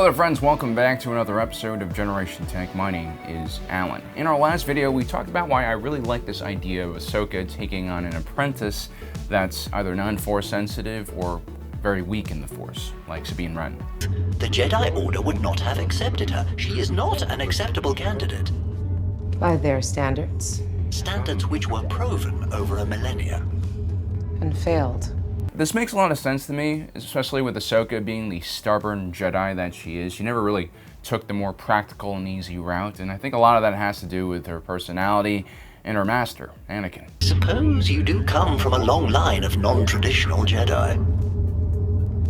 Hello there friends, welcome back to another episode of Generation Tech. My name is Alan. In our last video, we talked about why I really like this idea of Ahsoka taking on an apprentice that's either non-Force sensitive or very weak in the Force, like Sabine Wren. The Jedi Order would not have accepted her. She is not an acceptable candidate. By their standards. Standards which were proven over a millennia. And failed. This makes a lot of sense to me, especially with Ahsoka being the stubborn Jedi that she is. She never really took the more practical and easy route, and I think a lot of that has to do with her personality and her master, Anakin. Suppose you do come from a long line of non-traditional Jedi.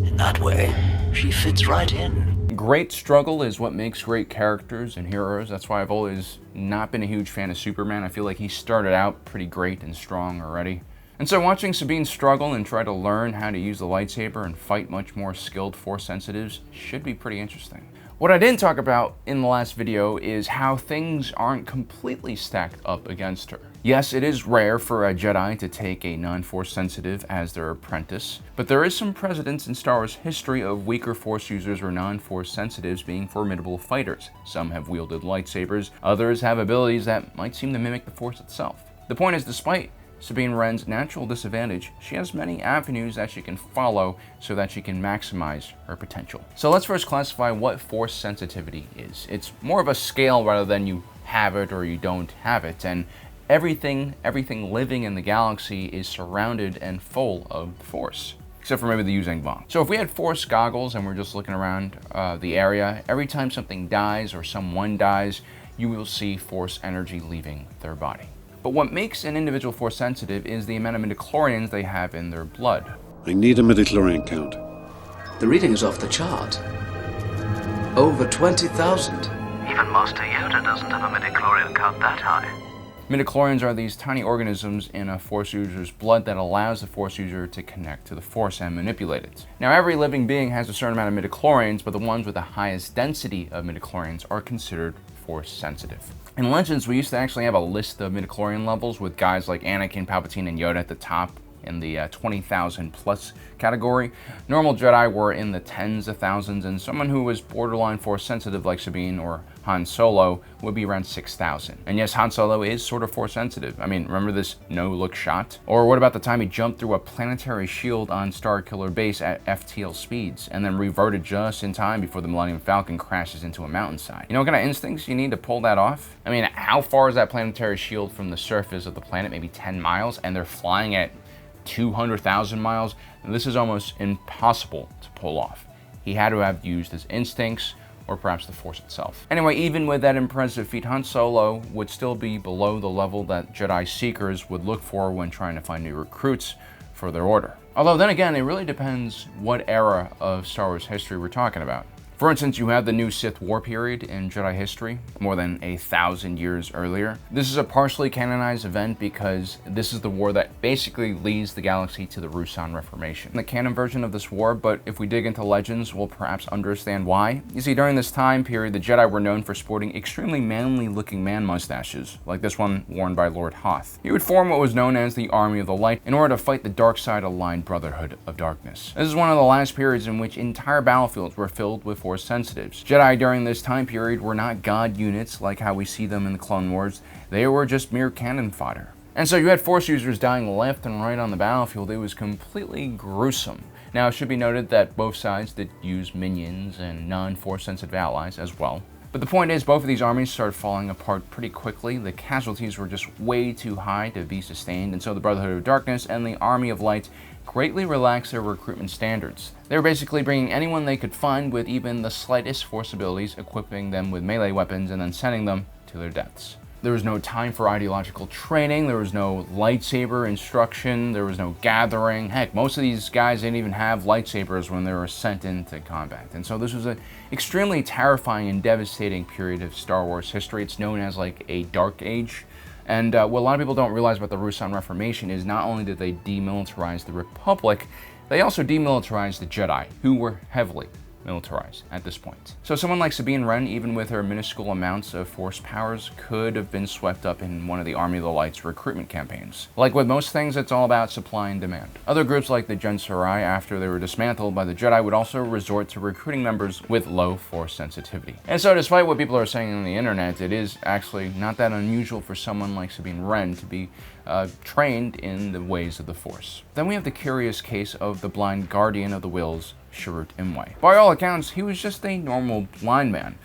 In that way, she fits right in. Great struggle is what makes great characters and heroes. That's why I've always not been a huge fan of Superman. I feel like he started out pretty great and strong already. And so watching Sabine struggle and try to learn how to use the lightsaber and fight much more skilled Force sensitives should be pretty interesting. What I didn't talk about in the last video is how things aren't completely stacked up against her. Yes, it is rare for a Jedi to take a non-Force sensitive as their apprentice, but there is some precedents in Star Wars history of weaker Force users or non-Force sensitives being formidable fighters. Some have wielded lightsabers, others have abilities that might seem to mimic the Force itself. The point is, despite Sabine Wren's natural disadvantage, she has many avenues that she can follow so that she can maximize her potential. So let's first classify what Force sensitivity is. It's more of a scale rather than you have it or you don't have it, and everything living in the galaxy is surrounded and full of the Force, except for maybe the Yuzang Vong. So if we had Force goggles and we're just looking around the area, every time something dies or someone dies, you will see Force energy leaving their body. But what makes an individual Force sensitive is the amount of midichlorians they have in their blood. I need a midichlorian count. The reading is off the chart. Over 20,000. Even Master Yoda doesn't have a midichlorian count that high. Midichlorians are these tiny organisms in a Force user's blood that allows the Force user to connect to the Force and manipulate it. Now, every living being has a certain amount of midichlorians, but the ones with the highest density of midichlorians are considered Force sensitive. In Legends, we used to actually have a list of midichlorian levels with guys like Anakin, Palpatine, and Yoda at the top in the 20,000 plus category. Normal Jedi were in the tens of thousands, and someone who was borderline Force sensitive like Sabine or Han Solo would be around 6,000. And yes, Han Solo is sort of Force sensitive. I mean, remember this no-look shot? Or what about the time he jumped through a planetary shield on Starkiller Base at FTL speeds and then reverted just in time before the Millennium Falcon crashes into a mountainside? You know what kind of instincts you need to pull that off? I mean, how far is that planetary shield from the surface of the planet? Maybe 10 miles, and they're flying at 200,000 miles. And this is almost impossible to pull off. He had to have used his instincts or perhaps the Force itself. Anyway, even with that impressive feat, Han Solo would still be below the level that Jedi Seekers would look for when trying to find new recruits for their order. Although then again, it really depends what era of Star Wars history we're talking about. For instance, you have the new Sith War period in Jedi history, more than 1,000 years earlier. This is a partially canonized event because this is the war that basically leads the galaxy to the Ruusan Reformation. The canon version of this war, but if we dig into Legends, we'll perhaps understand why. You see, during this time period, the Jedi were known for sporting extremely manly-looking man mustaches, like this one worn by Lord Hoth. He would form what was known as the Army of the Light in order to fight the dark side-aligned Brotherhood of Darkness. This is one of the last periods in which entire battlefields were filled with Force sensitives. Jedi during this time period were not god units like how we see them in the Clone Wars. They were just mere cannon fodder. And so you had Force users dying left and right on the battlefield. It was completely gruesome. Now, it should be noted that both sides did use minions and non-Force sensitive allies as well. But the point is, both of these armies started falling apart pretty quickly. The casualties were just way too high to be sustained, and so the Brotherhood of Darkness and the Army of Light greatly relaxed their recruitment standards. They were basically bringing anyone they could find with even the slightest Force abilities, equipping them with melee weapons, and then sending them to their deaths. There was no time for ideological training, there was no lightsaber instruction, there was no gathering. Heck, most of these guys didn't even have lightsabers when they were sent into combat. And so this was an extremely terrifying and devastating period of Star Wars history. It's known as like a Dark Age. And what a lot of people don't realize about the Ruusan Reformation is not only did they demilitarize the Republic, they also demilitarized the Jedi, who were heavily militarized at this point. So someone like Sabine Wren, even with her minuscule amounts of force powers, could have been swept up in one of the Army of the Light's recruitment campaigns. Like with most things, it's all about supply and demand. Other groups like the Gensarai, after they were dismantled by the Jedi, would also resort to recruiting members with low force sensitivity. And so despite what people are saying on the internet, it is actually not that unusual for someone like Sabine Wren to be trained in the ways of the Force. Then we have the curious case of the blind guardian of the Wills, Chirrut Imwe. By all accounts, he was just a normal blind man.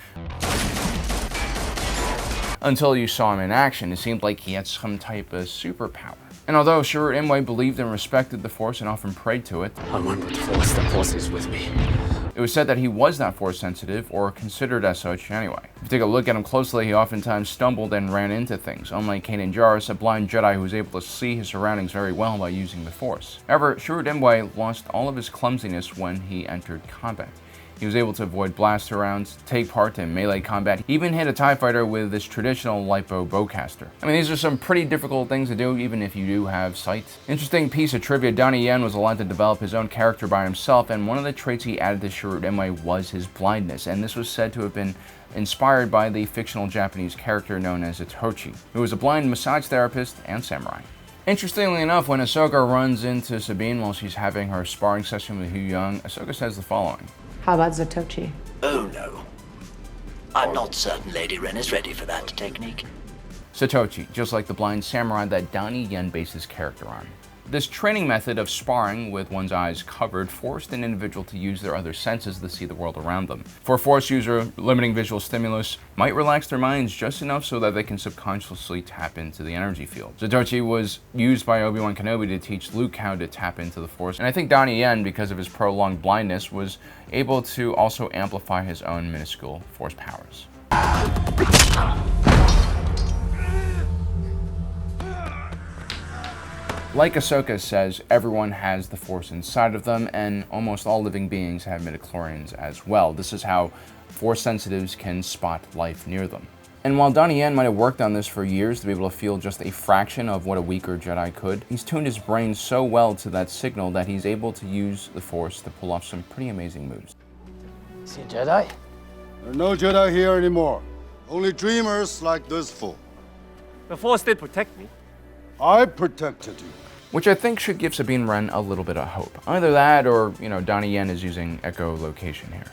Until you saw him in action, it seemed like he had some type of superpower. And although Chirrut Imwe believed and respected the Force and often prayed to it, I'm one with the Force is with me. it was said that he was not force sensitive, or considered as such anyway. If you take a look at him closely, he oftentimes stumbled and ran into things, unlike Kanan Jarrus, a blind Jedi who was able to see his surroundings very well by using the Force. However, Chirrut Imwe lost all of his clumsiness when he entered combat. He was able to avoid blaster rounds, take part in melee combat. He even hit a TIE fighter with this traditional lightbow bowcaster. I mean, these are some pretty difficult things to do, even if you do have sight. Interesting piece of trivia, Donnie Yen was allowed to develop his own character by himself, and one of the traits he added to Chirrut Imwe was his blindness, and this was said to have been inspired by the fictional Japanese character known as Itochi, who was a blind massage therapist and samurai. Interestingly enough, when Ahsoka runs into Sabine while she's having her sparring session with Hu Young, Ahsoka says the following. How about Zatochi? Oh no. I'm not certain Lady Wren is ready for that technique. Satochi, just like the blind samurai that Donnie Yen based his character on. This training method of sparring with one's eyes covered forced an individual to use their other senses to see the world around them. For a Force user, limiting visual stimulus might relax their minds just enough so that they can subconsciously tap into the energy field. Satochi was used by Obi-Wan Kenobi to teach Luke how to tap into the Force, and I think Donnie Yen, because of his prolonged blindness, was able to also amplify his own minuscule Force powers. Like Ahsoka says, everyone has the Force inside of them, and almost all living beings have midichlorians as well. This is how Force sensitives can spot life near them. And while Donnie Yen might have worked on this for years to be able to feel just a fraction of what a weaker Jedi could, he's tuned his brain so well to that signal that he's able to use the Force to pull off some pretty amazing moves. See a Jedi? There are no Jedi here anymore. Only dreamers like this fool. The Force did protect me. I protected you. Which I think should give Sabine Wren a little bit of hope. Either that or, Donnie Yen is using echolocation here.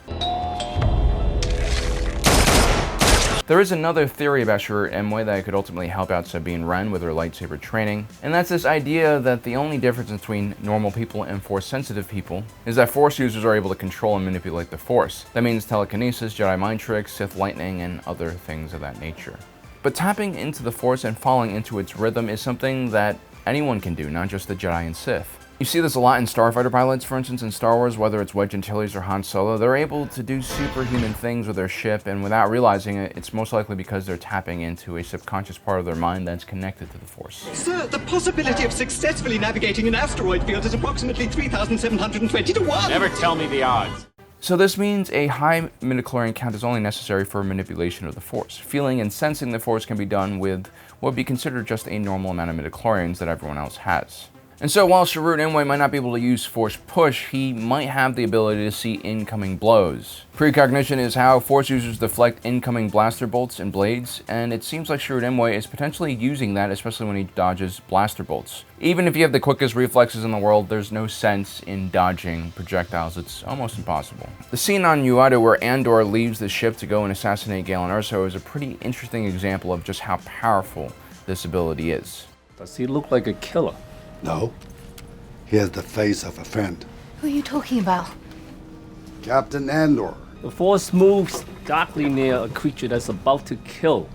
There is another theory about Chirrut Imwe that could ultimately help out Sabine Wren with her lightsaber training, and that's this idea that the only difference between normal people and Force-sensitive people is that Force users are able to control and manipulate the Force. That means telekinesis, Jedi mind tricks, Sith lightning, and other things of that nature. But tapping into the Force and falling into its rhythm is something that anyone can do, not just the Jedi and Sith. You see this a lot in starfighter pilots, for instance, in Star Wars, whether it's Wedge Antilles or Han Solo. They're able to do superhuman things with their ship, and without realizing it, it's most likely because they're tapping into a subconscious part of their mind that's connected to the Force. Sir, the possibility of successfully navigating an asteroid field is approximately 3,720 to 1. Never tell me the odds. So this means a high midichlorian count is only necessary for manipulation of the Force. Feeling and sensing the Force can be done with what would be considered just a normal amount of midichlorians that everyone else has. And so while Chirrut Imwe might not be able to use Force push, he might have the ability to see incoming blows. Precognition is how Force users deflect incoming blaster bolts and blades, and it seems like Chirrut Imwe is potentially using that, especially when he dodges blaster bolts. Even if you have the quickest reflexes in the world, there's no sense in dodging projectiles. It's almost impossible. The scene on Uado where Andor leaves the ship to go and assassinate Galen Erso is a pretty interesting example of just how powerful this ability is. Does he look like a killer? No. He has the face of a friend. Who are you talking about? Captain Andor. The Force moves darkly near a creature that's about to kill.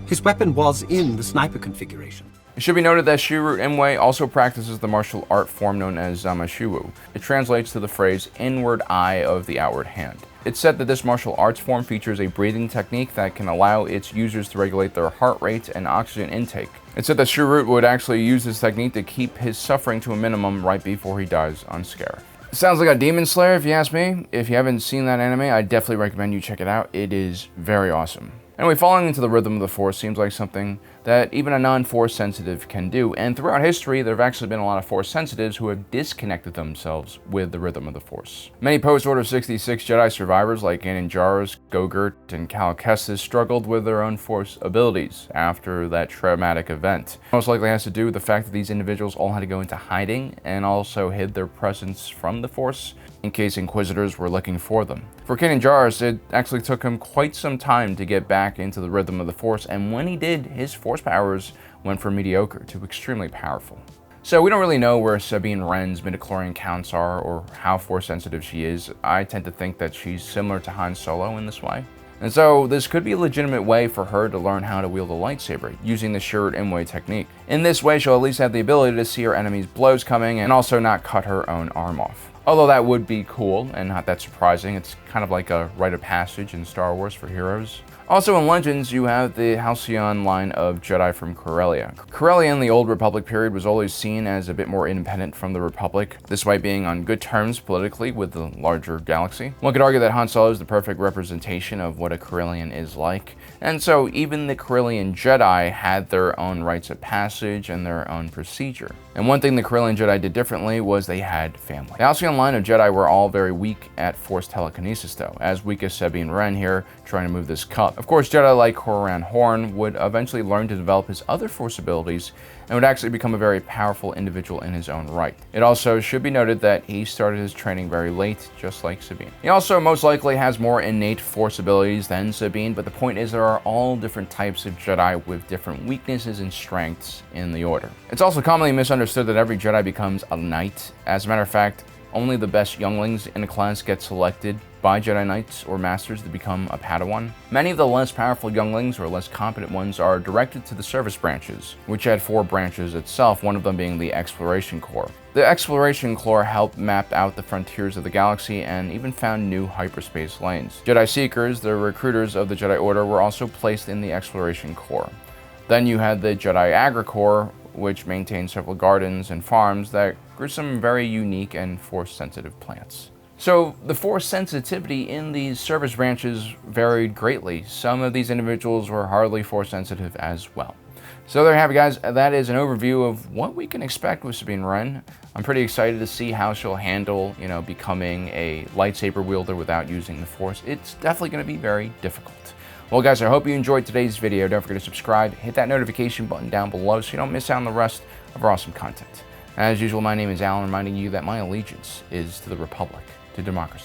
His weapon was in the sniper configuration. It should be noted that Chirrut Imwe also practices the martial art form known as Zamashiwu. It translates to the phrase inward eye of the outward hand. It's said that this martial arts form features a breathing technique that can allow its users to regulate their heart rate and oxygen intake. It's said that Chirrut would actually use this technique to keep his suffering to a minimum right before he dies on Scarif. Sounds like a Demon Slayer if you ask me. If you haven't seen that anime, I definitely recommend you check it out. It is very awesome. Anyway, falling into the rhythm of the Force seems like something that even a non-Force sensitive can do, and throughout history there have actually been a lot of Force sensitives who have disconnected themselves with the rhythm of the Force. Many post-Order 66 Jedi survivors like Kanan Jarrus, Gogurt, and Cal Kestis struggled with their own Force abilities after that traumatic event. Most likely has to do with the fact that these individuals all had to go into hiding and also hid their presence from the Force in case Inquisitors were looking for them. For Kanan Jarrus, it actually took him quite some time to get back into the rhythm of the Force, and when he did, his Force powers went from mediocre to extremely powerful. So we don't really know where Sabine Wren's midichlorian counts are or how Force sensitive she is. I tend to think that she's similar to Han Solo in this way. And so this could be a legitimate way for her to learn how to wield a lightsaber, using the Shirt Imwe technique. In this way, she'll at least have the ability to see her enemy's blows coming and also not cut her own arm off. Although that would be cool and not that surprising. It's kind of like a rite of passage in Star Wars for heroes. Also in Legends, you have the Halcyon line of Jedi from Corellia. Corellia in the Old Republic period was always seen as a bit more independent from the Republic, despite being on good terms politically with the larger galaxy. One could argue that Han Solo is the perfect representation of what a Corellian is like, and so even the Corellian Jedi had their own rites of passage and their own procedure. And one thing the Corellian Jedi did differently was they had family. The Halcyon line of Jedi were all very weak at Force telekinesis though, as weak as Sabine Wren here trying to move this cup. Of course, Jedi like Horan Horn would eventually learn to develop his other Force abilities and would actually become a very powerful individual in his own right. It also should be noted that he started his training very late, just like Sabine. He also most likely has more innate Force abilities than Sabine, but the point is there are all different types of Jedi with different weaknesses and strengths in the Order. It's also commonly misunderstood that every Jedi becomes a Knight. As a matter of fact, only the best younglings in a class get selected by Jedi Knights or Masters to become a Padawan. Many of the less powerful younglings or less competent ones are directed to the service branches, which had 4 branches itself, one of them being the Exploration Corps. The Exploration Corps helped map out the frontiers of the galaxy and even found new hyperspace lanes. Jedi Seekers, the recruiters of the Jedi Order, were also placed in the Exploration Corps. Then you had the Jedi Agri Corps, which maintained several gardens and farms that grew some very unique and Force-sensitive plants. So the Force sensitivity in these service branches varied greatly. Some of these individuals were hardly Force sensitive as well. So there you have it, guys. That is an overview of what we can expect with Sabine Wren. I'm pretty excited to see how she'll handle, becoming a lightsaber wielder without using the Force. It's definitely going to be very difficult. Well, guys, I hope you enjoyed today's video. Don't forget to subscribe, hit that notification button down below so you don't miss out on the rest of our awesome content. As usual, my name is Alan, reminding you that my allegiance is to the Republic, to democracy,